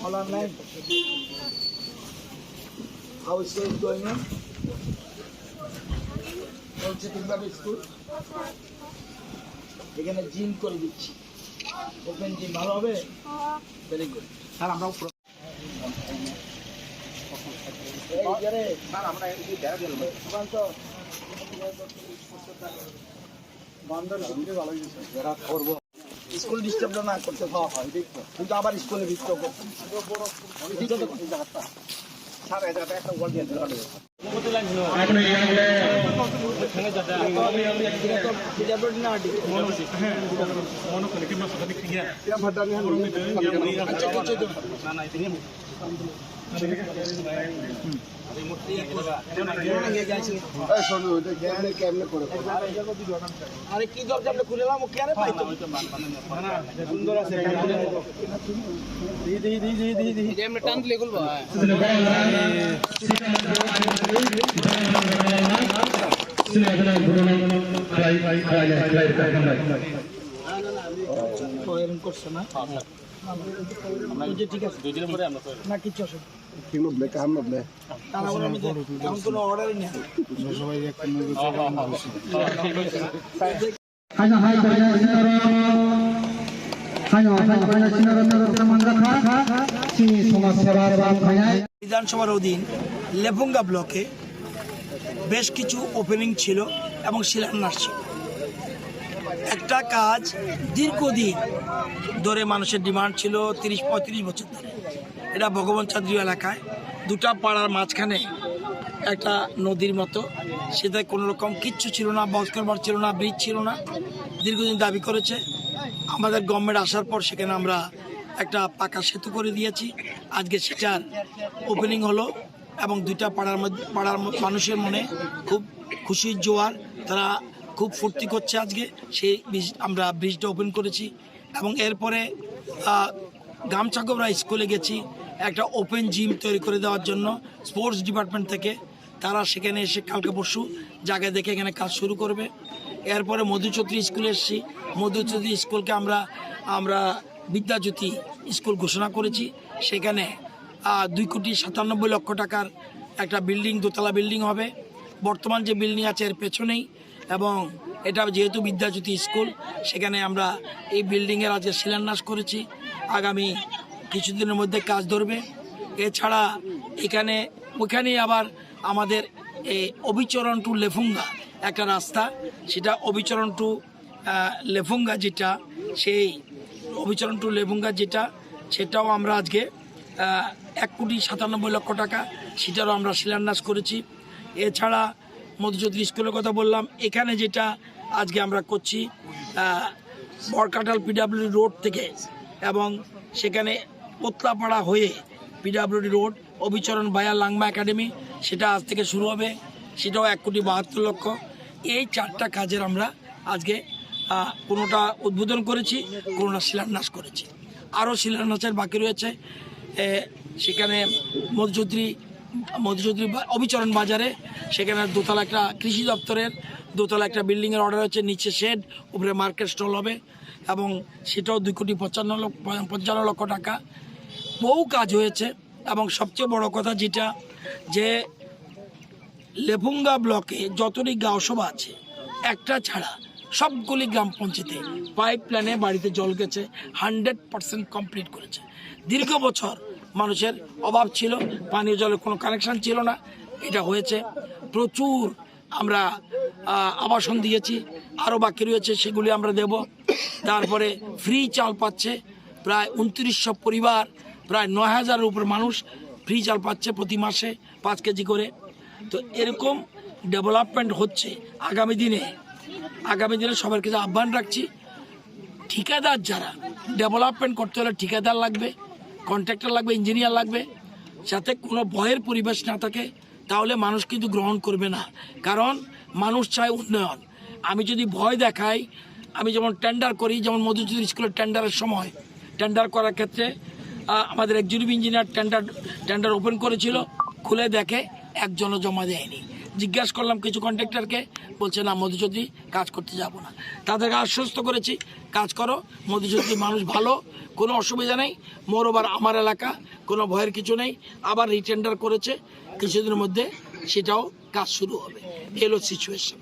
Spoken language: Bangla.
All online. How is it going on? How's it in school? এখানে জিম করে দিচ্ছি ওপেন জিম ভালো হবে ভেরি গুড স্যার আমরা স্যার আমরা এই দেখা গেল বন্ধ করে ভালো হয়েছে যারা করব স্কুল ডিস্টার্ব না করতে হয় কিন্তু আবার স্কুলে ডিস্টার্ব করতে স্যার এটা একটা ওয়ার্ড দিয়ে দিলাম আরে কি দরকার আমরা খুলে নাম কেন পাই সুন্দর আছে আমরা টান দিলে খুলবো করছে না ঠিক আছে দুই দিনের পরে আমরা না কিছু অসুবিধা কোনো অর্ডারই নেই বিধানসভার অধীন লেফুঙ্গা ব্লকে বেশ কিছু ওপেনিং ছিল এবং শিলান্যাস ছিল। একটা কাজ দীর্ঘদিন ধরে মানুষের ডিমান্ড ছিল 30-35 বছর ধরে। এটা ভগবান চাঁদ্রী এলাকায় দুটা পাড়ার মাঝখানে একটা নদীর মতো, সেটা কোনো রকম কিচ্ছু ছিল না, বক্সকারবার ছিল না, ব্রিজ ছিল না, দীর্ঘদিন দাবি করেছে। আমাদের গভর্নমেন্ট আসার পর সেখানে আমরা একটা পাকা সেতু করে দিয়েছি। আজকে সেটার ওপেনিং হলো এবং দুইটা পাড়ার মানুষের মনে খুব খুশির জোয়ার, তারা খুব ফুর্তি করছে। আজকে সেই আমরা ব্রিজটা ওপেন করেছি এবং এরপরে গামছাগোবরা স্কুলে গেছি একটা ওপেন জিম তৈরি করে দেওয়ার জন্য স্পোর্টস ডিপার্টমেন্ট থেকে। তারা সেখানে এসে কালকে পরশু জায়গায় দেখে এখানে কাজ শুরু করবে। এরপরে মধুচৌধুরী স্কুলে এসেছি। মধুচৌধুরী স্কুলকে আমরা বিদ্যাজ্যোতি স্কুল ঘোষণা করেছি। সেখানে 2,97,00,000 টাকার একটা বিল্ডিং, দোতলা বিল্ডিং হবে। বর্তমান যে বিল্ডিং আছে এর পেছনেই, এবং এটা যেহেতু বিদ্যাজ্যোতি স্কুল, সেখানে আমরা এই বিল্ডিংয়ের আজকে শিলান্যাস করেছি। আগামী কিছুদিনের মধ্যে কাজ ধরবে। এছাড়া ওইখানেই আবার আমাদের এই অবিচরণ টু লেফুঙ্গা একটা রাস্তা, সেটা অবিচরণ টু লেফুঙ্গা যেটা, সেই অবিচরণ টু লেফুঙ্গা যেটা, সেটাও আমরা আজকে 1,97,00,000 টাকা সেটারও আমরা শিলান্যাস করেছি। এছাড়া মধুচৌধুরী স্কুলের কথা বললাম, এখানে যেটা আজকে আমরা করছি বরকাটাল পিডাব্লিউডি রোড থেকে, এবং সেখানে পোতলাপাড়া হয়ে পিডাব্লিউডি রোড অবিচরণ ভায়া লাংমা একাডেমি, সেটা আজ থেকে শুরু হবে, সেটাও 1,72,00,000। এই 4টা কাজের আমরা আজকে কোনোটা উদ্বোধন করেছি, কোনোটা শিলান্যাস করেছি, আরও শিলান্যাসের বাকি রয়েছে। সেখানে মধুচৌধুরী অবিচরণ বাজারে সেখানে দোতলা একটা কৃষি দপ্তরের দোতলা একটা বিল্ডিংয়ের অর্ডার হচ্ছে, নিচে শেড, উপরে মার্কেট স্টল হবে, এবং সেটাও 2,55,00,000 টাকা। বহু কাজ হয়েছে, এবং সবচেয়ে বড় কথা যেটা, যে লেফুঙ্গা ব্লকে যতটি গাঁওসভা আছে একটা ছাড়া সবগুলি গ্রাম পঞ্চায়েতে পাইপ লাইনে বাড়িতে জল গেছে, 100% কমপ্লিট করেছে। দীর্ঘ বছর মানুষের অভাব ছিল, পানীয় জলের কোনো কানেকশান ছিল না, এটা হয়েছে। প্রচুর আমরা আবাসন দিয়েছি, আরও বাকি রয়েছে, সেগুলি আমরা দেব। তারপরে ফ্রি চাল পাচ্ছে প্রায় 2900 পরিবার, প্রায় 9,000-এর উপর মানুষ ফ্রি চাল পাচ্ছে প্রতি মাসে 5 কেজি করে। তো এরকম ডেভেলপমেন্ট হচ্ছে। আগামী দিনে সবার কাছে আহ্বান রাখছি, ঠিকাদার যারা ডেভেলপমেন্ট করতে হলে ঠিকাদার লাগবে, কন্ট্রাক্টর লাগবে, ইঞ্জিনিয়ার লাগবে, যাতে কোনো ভয়ের পরিবেশ না থাকে, তাহলে মানুষ কিন্তু গ্রহণ করবে না। কারণ মানুষ চায় উন্নয়ন। আমি যদি ভয় দেখাই, আমি যেমন টেন্ডার করি, যেমন মধুচৌধুরী স্কুলের টেন্ডারের সময় টেন্ডার করার ক্ষেত্রে আমাদের এক্সিকিউটিভ ইঞ্জিনিয়ার টেন্ডার ওপেন করেছিল, খুলে দেখে একজনও জমা দেয়নি। জিজ্ঞাসা করলাম কিছু কন্ট্রাক্টরকে, বলছে না মধুচৌধুরী কাজ করতে যাব না। তাদেরকে আশ্বস্ত করেছি, কাজ করো, মধুচৌধুরী মানুষ ভালো, কোনো অসুবিধা নেই, মোরওভার আমার এলাকা, কোনো ভয়ের কিছু নেই। আবার রিটেন্ডার করেছে, কিছুদিনের মধ্যে সেটাও কাজ শুরু হবে। এলো সিচুয়েশন।